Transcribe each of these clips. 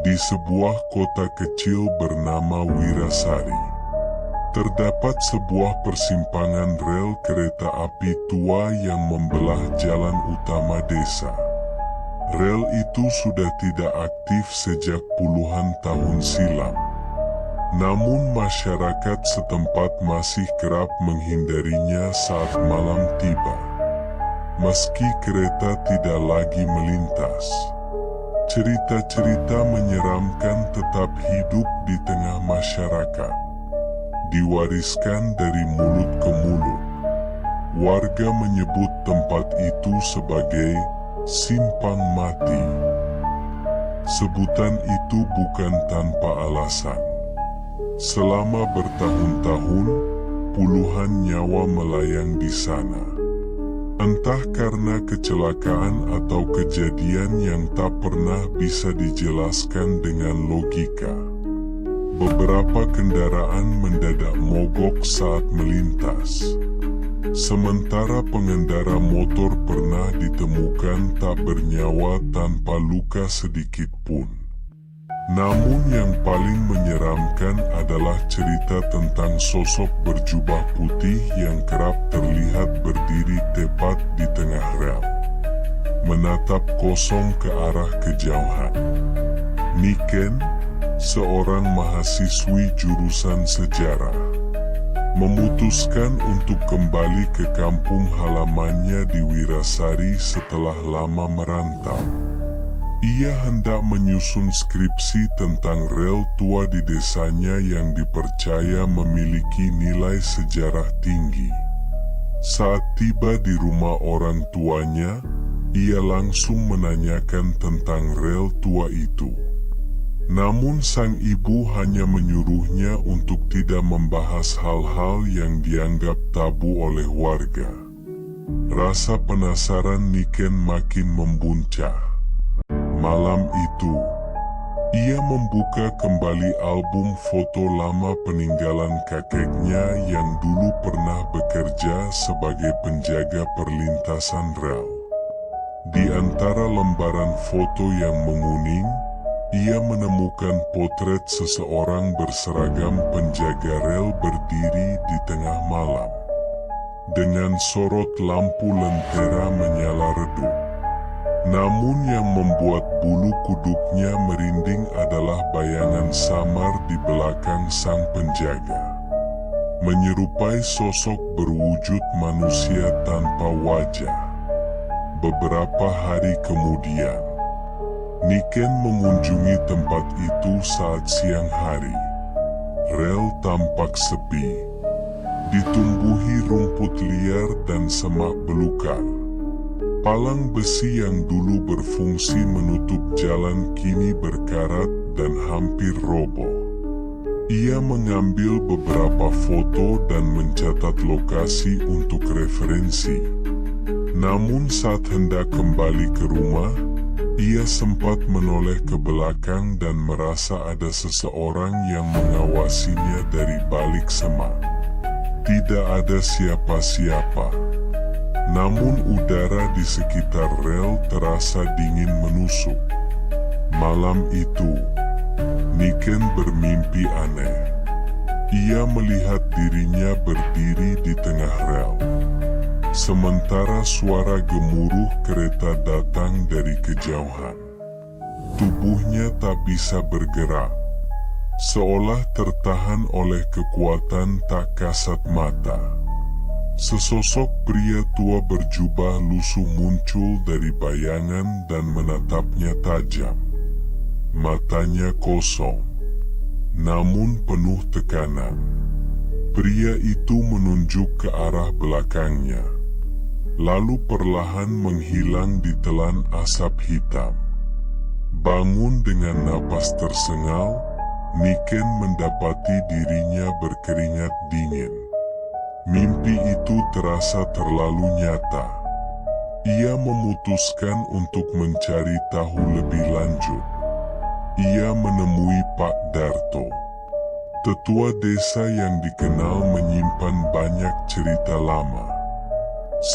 Di sebuah kota kecil bernama Wirasari, terdapat sebuah persimpangan rel kereta api tua yang membelah jalan utama desa. Rel itu sudah tidak aktif sejak puluhan tahun silam. Namun masyarakat setempat masih kerap menghindarinya saat malam tiba. Meski kereta tidak lagi melintas, cerita-cerita menyeramkan tetap hidup di tengah masyarakat. Diwariskan dari mulut ke mulut. Warga menyebut tempat itu sebagai Simpang Mati. Sebutan itu bukan tanpa alasan. Selama bertahun-tahun, puluhan nyawa melayang di sana. Entah karena kecelakaan atau kejadian yang tak pernah bisa dijelaskan dengan logika. Beberapa kendaraan mendadak mogok saat melintas. Sementara pengendara motor pernah ditemukan tak bernyawa tanpa luka sedikit pun. Namun yang paling menyeramkan adalah cerita tentang sosok berjubah putih yang kerap terlihat berdiri tepat di tengah rel, menatap kosong ke arah kejauhan. Niken, seorang mahasiswi jurusan sejarah, memutuskan untuk kembali ke kampung halamannya di Wirasari setelah lama merantau. Ia hendak menyusun skripsi tentang rel tua di desanya yang dipercaya memiliki nilai sejarah tinggi. Saat tiba di rumah orang tuanya, ia langsung menanyakan tentang rel tua itu. Namun sang ibu hanya menyuruhnya untuk tidak membahas hal-hal yang dianggap tabu oleh warga. Rasa penasaran Niken makin membuncah. Malam itu, ia membuka kembali album foto lama peninggalan kakeknya yang dulu pernah bekerja sebagai penjaga perlintasan rel. Di antara lembaran foto yang menguning, ia menemukan potret seseorang berseragam penjaga rel berdiri di tengah malam, dengan sorot lampu lentera menyala redup. Namun yang membuat bulu kuduknya merinding adalah bayangan samar di belakang sang penjaga, menyerupai sosok berwujud manusia tanpa wajah. Beberapa hari kemudian, Niken mengunjungi tempat itu saat siang hari. Rel tampak sepi, ditumbuhi rumput liar dan semak belukar. Palang besi yang dulu berfungsi menutup jalan kini berkarat dan hampir roboh. Ia mengambil beberapa foto dan mencatat lokasi untuk referensi. Namun saat hendak kembali ke rumah, ia sempat menoleh ke belakang dan merasa ada seseorang yang mengawasinya dari balik semak. Tidak ada siapa-siapa. Namun udara di sekitar rel terasa dingin menusuk. Malam itu, Niken bermimpi aneh. Ia melihat dirinya berdiri di tengah rel. Sementara suara gemuruh kereta datang dari kejauhan. Tubuhnya tak bisa bergerak, seolah tertahan oleh kekuatan tak kasat mata. Sesosok pria tua berjubah lusuh muncul dari bayangan dan menatapnya tajam. Matanya kosong, namun penuh tekanan. Pria itu menunjuk ke arah belakangnya, lalu perlahan menghilang di telan asap hitam. Bangun dengan napas tersengal, Niken mendapati dirinya berkeringat dingin. Mimpi itu terasa terlalu nyata. Ia memutuskan untuk mencari tahu lebih lanjut. Ia menemui Pak Darto, tetua desa yang dikenal menyimpan banyak cerita lama.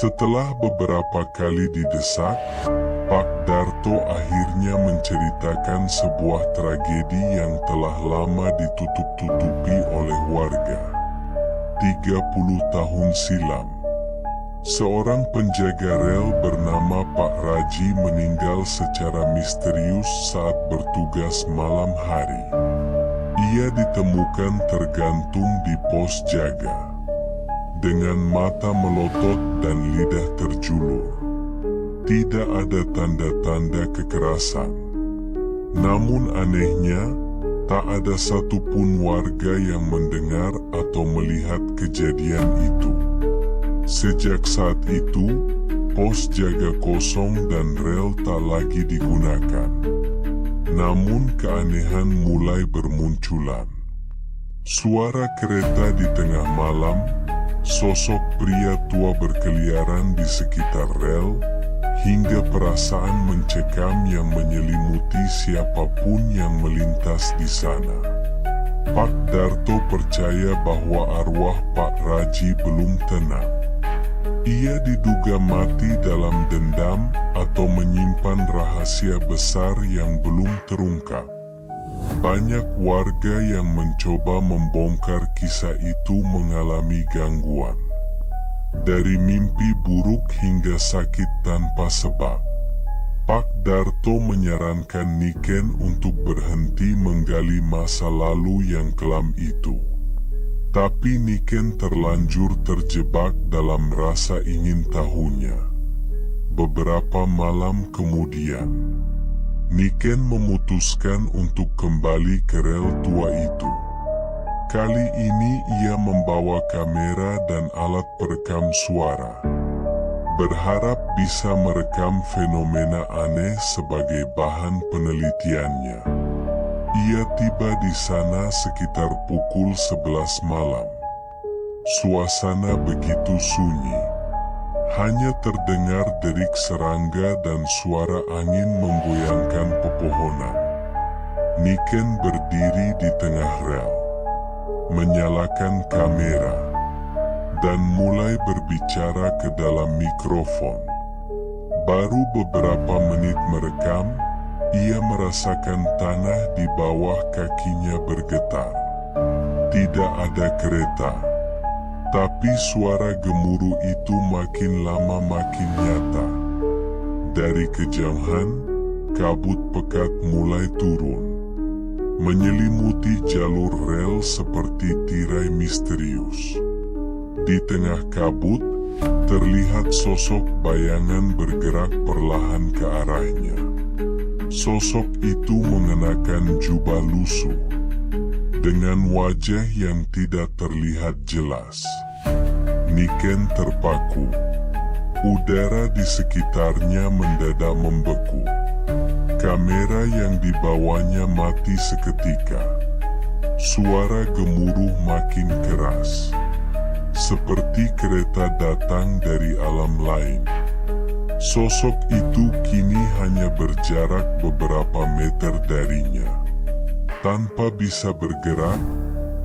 Setelah beberapa kali didesak, Pak Darto akhirnya menceritakan sebuah tragedi yang telah lama ditutup-tutupi oleh warga. 30 tahun silam, seorang penjaga rel bernama Pak Raji meninggal secara misterius saat bertugas malam hari. Ia ditemukan tergantung di pos jaga, dengan mata melotot dan lidah terjulur. Tidak ada tanda-tanda kekerasan. Namun anehnya, tak ada satupun warga yang mendengar atau melihat kejadian itu. Sejak saat itu, pos jaga kosong dan rel tak lagi digunakan. Namun keanehan mulai bermunculan. Suara kereta di tengah malam, sosok pria tua berkeliaran di sekitar rel, hingga perasaan mencekam yang menyelimuti siapapun yang melintas di sana. Pak Darto percaya bahwa arwah Pak Raji belum tenang. Ia diduga mati dalam dendam atau menyimpan rahasia besar yang belum terungkap. Banyak warga yang mencoba membongkar kisah itu mengalami gangguan. Dari mimpi buruk hingga sakit tanpa sebab. Pak Darto menyarankan Niken untuk berhenti menggali masa lalu yang kelam itu. Tapi Niken terlanjur terjebak dalam rasa ingin tahunya. Beberapa malam kemudian, Niken memutuskan untuk kembali ke rel tua itu. Kali ini ia membawa kamera dan alat perekam suara, berharap bisa merekam fenomena aneh sebagai bahan penelitiannya. Ia tiba di sana sekitar pukul 11 malam. Suasana begitu sunyi. Hanya terdengar derik serangga dan suara angin menggoyangkan pepohonan. Niken berdiri di tengah rel, menyalakan kamera, dan mulai berbicara ke dalam mikrofon. Baru beberapa menit merekam, ia merasakan tanah di bawah kakinya bergetar. Tidak ada kereta, tapi suara gemuruh itu makin lama makin nyata. Dari kejauhan, kabut pekat mulai turun, menyelimuti jalur rel seperti tirai misterius. Di tengah kabut, terlihat sosok bayangan bergerak perlahan ke arahnya. Sosok itu mengenakan jubah lusuh, dengan wajah yang tidak terlihat jelas. Niken terpaku. Udara di sekitarnya mendadak membeku. Kamera yang dibawanya mati seketika. Suara gemuruh makin keras, seperti kereta datang dari alam lain. Sosok itu kini hanya berjarak beberapa meter darinya. Tanpa bisa bergerak,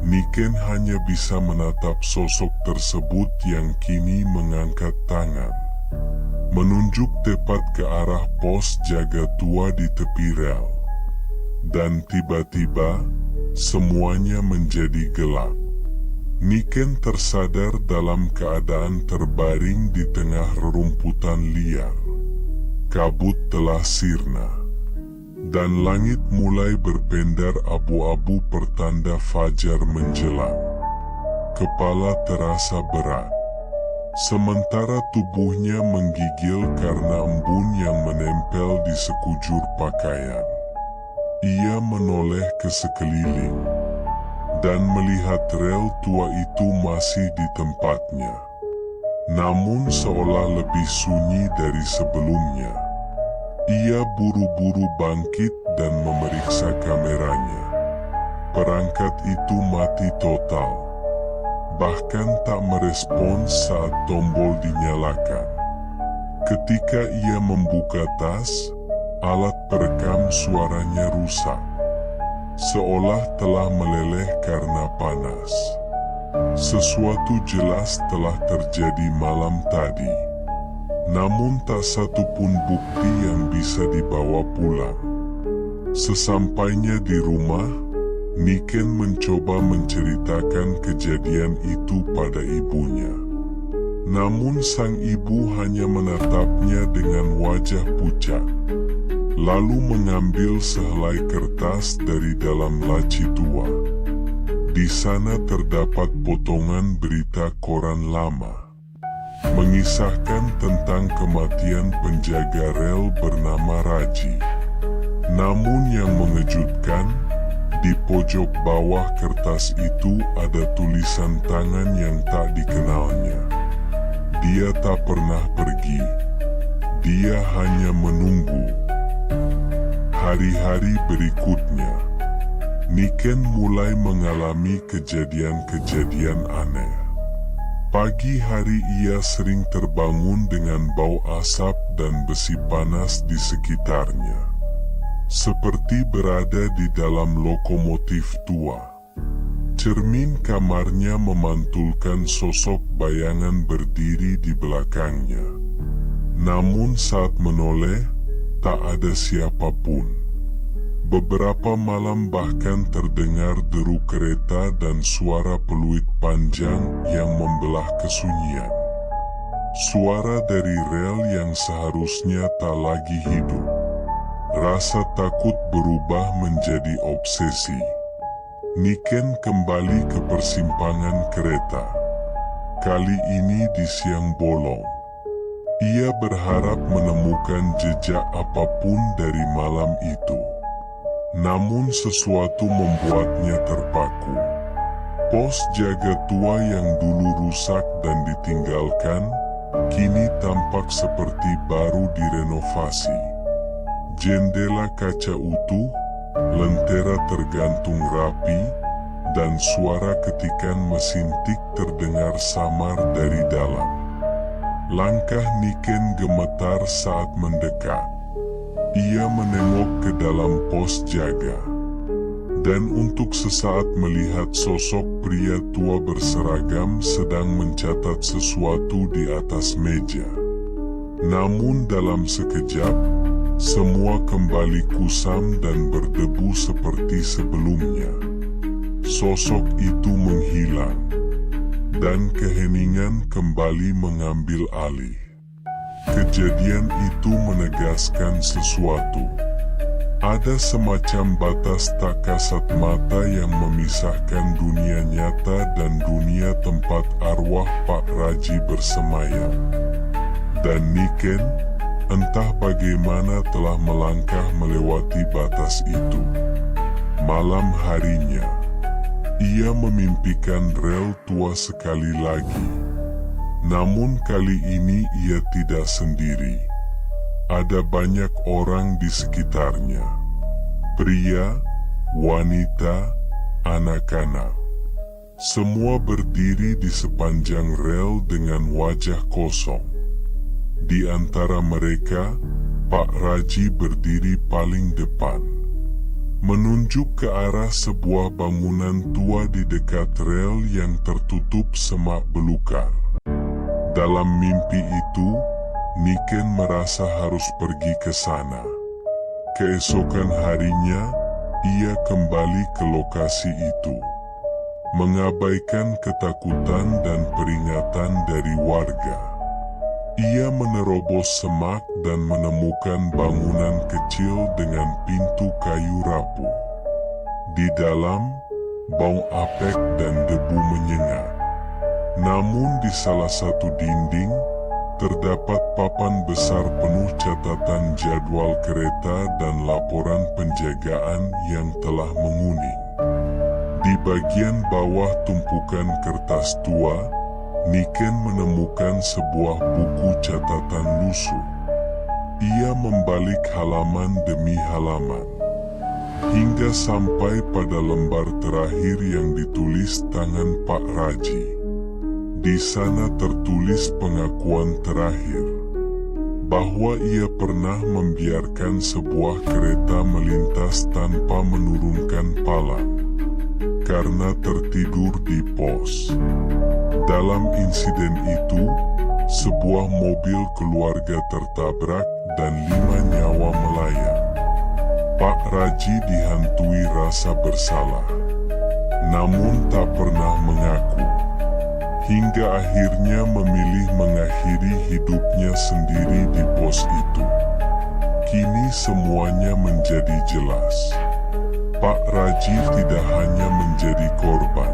Niken hanya bisa menatap sosok tersebut yang kini mengangkat tangan, menunjuk tepat ke arah pos jaga tua di tepi rel. Dan tiba-tiba, semuanya menjadi gelap. Niken tersadar dalam keadaan terbaring di tengah rerumputan liar. Kabut telah sirna, dan langit mulai berpendar abu-abu pertanda fajar menjelang. Kepala terasa berat, sementara tubuhnya menggigil karena embun yang menempel di sekujur pakaian. Ia menoleh ke sekeliling dan melihat rel tua itu masih di tempatnya, namun seolah lebih sunyi dari sebelumnya. Ia buru-buru bangkit dan memeriksa kameranya. Perangkat itu mati total, bahkan tak merespons saat tombol dinyalakan. Ketika ia membuka tas, alat perekam suaranya rusak, seolah telah meleleh karena panas. Sesuatu jelas telah terjadi malam tadi. Namun tak satu pun bukti yang bisa dibawa pulang. Sesampainya di rumah, Niken mencoba menceritakan kejadian itu pada ibunya. Namun sang ibu hanya menatapnya dengan wajah pucat. Lalu mengambil sehelai kertas dari dalam laci tua. Di sana terdapat potongan berita koran lama, mengisahkan tentang kematian penjaga rel bernama Raji. Namun yang mengejutkan, di pojok bawah kertas itu ada tulisan tangan yang tak dikenalnya. Dia tak pernah pergi, dia hanya menunggu. Hari-hari berikutnya, Niken mulai mengalami kejadian-kejadian aneh. Pagi hari ia sering terbangun dengan bau asap dan besi panas di sekitarnya, seperti berada di dalam lokomotif tua. Cermin kamarnya memantulkan sosok bayangan berdiri di belakangnya. Namun saat menoleh, tak ada siapapun. Beberapa malam bahkan terdengar deru kereta dan suara peluit panjang yang membelah kesunyian. Suara dari rel yang seharusnya tak lagi hidup. Rasa takut berubah menjadi obsesi. Niken kembali ke persimpangan kereta. Kali ini di siang bolong. Ia berharap menemukan jejak apapun dari malam itu. Namun sesuatu membuatnya terpaku. Pos jaga tua yang dulu rusak dan ditinggalkan, kini tampak seperti baru direnovasi. Jendela kaca utuh, lentera tergantung rapi, dan suara ketikan mesin tik terdengar samar dari dalam. Langkah Niken gemetar saat mendekat. Ia menengok ke dalam pos jaga, dan untuk sesaat melihat sosok pria tua berseragam sedang mencatat sesuatu di atas meja. Namun dalam sekejap, semua kembali kusam dan berdebu seperti sebelumnya. Sosok itu menghilang, dan keheningan kembali mengambil alih. Kejadian itu menegaskan sesuatu. Ada semacam batas tak kasat mata yang memisahkan dunia nyata dan dunia tempat arwah Pak Raji bersemayam. Dan Niken, entah bagaimana telah melangkah melewati batas itu. Malam harinya, ia memimpikan rel tua sekali lagi. Namun kali ini ia tidak sendiri. Ada banyak orang di sekitarnya. Pria, wanita, anak-anak. Semua berdiri di sepanjang rel dengan wajah kosong. Di antara mereka, Pak Raji berdiri paling depan, menunjuk ke arah sebuah bangunan tua di dekat rel yang tertutup semak belukar. Dalam mimpi itu, Niken merasa harus pergi ke sana. Keesokan harinya, ia kembali ke lokasi itu, mengabaikan ketakutan dan peringatan dari warga. Ia menerobos semak dan menemukan bangunan kecil dengan pintu kayu rapuh. Di dalam, bau apek dan debu menyengat. Namun di salah satu dinding, terdapat papan besar penuh catatan jadwal kereta dan laporan penjagaan yang telah menguning. Di bagian bawah tumpukan kertas tua, Niken menemukan sebuah buku catatan lusuh. Ia membalik halaman demi halaman, hingga sampai pada lembar terakhir yang ditulis tangan Pak Raji. Di sana tertulis pengakuan terakhir, bahwa ia pernah membiarkan sebuah kereta melintas tanpa menurunkan palang, karena tertidur di pos. Dalam insiden itu, Sebuah mobil keluarga tertabrak dan 5 nyawa melayang. Pak Raji dihantui rasa bersalah, namun tak pernah mengaku. Hingga akhirnya memilih mengakhiri hidupnya sendiri di pos itu. Kini semuanya menjadi jelas. Pak Raji tidak hanya menjadi korban.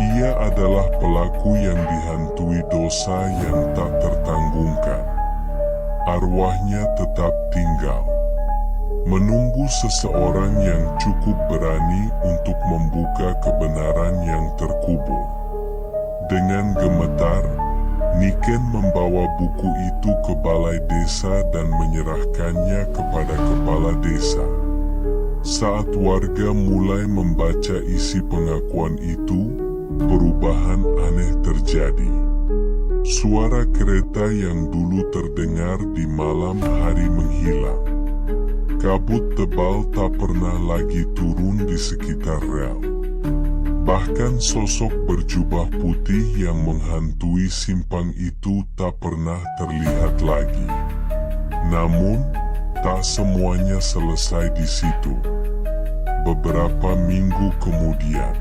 Ia adalah pelaku yang dihantui dosa yang tak tertanggungkan. Arwahnya tetap tinggal, menunggu seseorang yang cukup berani untuk membuka kebenaran yang terkubur. Dengan gemetar, Niken membawa buku itu ke balai desa dan menyerahkannya kepada kepala desa. Saat warga mulai membaca isi pengakuan itu, perubahan aneh terjadi. Suara kereta yang dulu terdengar di malam hari menghilang. Kabut tebal tak pernah lagi turun di sekitar rel. Bahkan sosok berjubah putih yang menghantui simpang itu tak pernah terlihat lagi. Namun, tak semuanya selesai di situ. Beberapa minggu kemudian,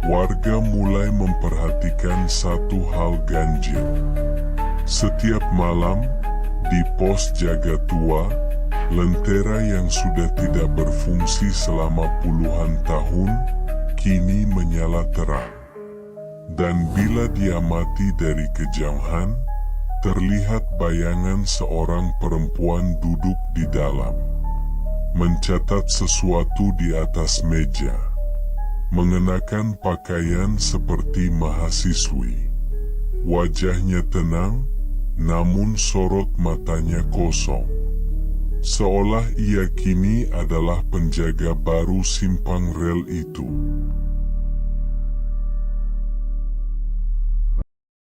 warga mulai memperhatikan satu hal ganjil. Setiap malam, di pos jaga tua, lentera yang sudah tidak berfungsi selama puluhan tahun, kini menyala terang. Dan bila diamati dari kejauhan, terlihat bayangan seorang perempuan duduk di dalam, mencatat sesuatu di atas meja, mengenakan pakaian seperti mahasiswi. Wajahnya tenang, namun sorot matanya kosong. Seolah ia kini adalah penjaga baru simpang rel itu.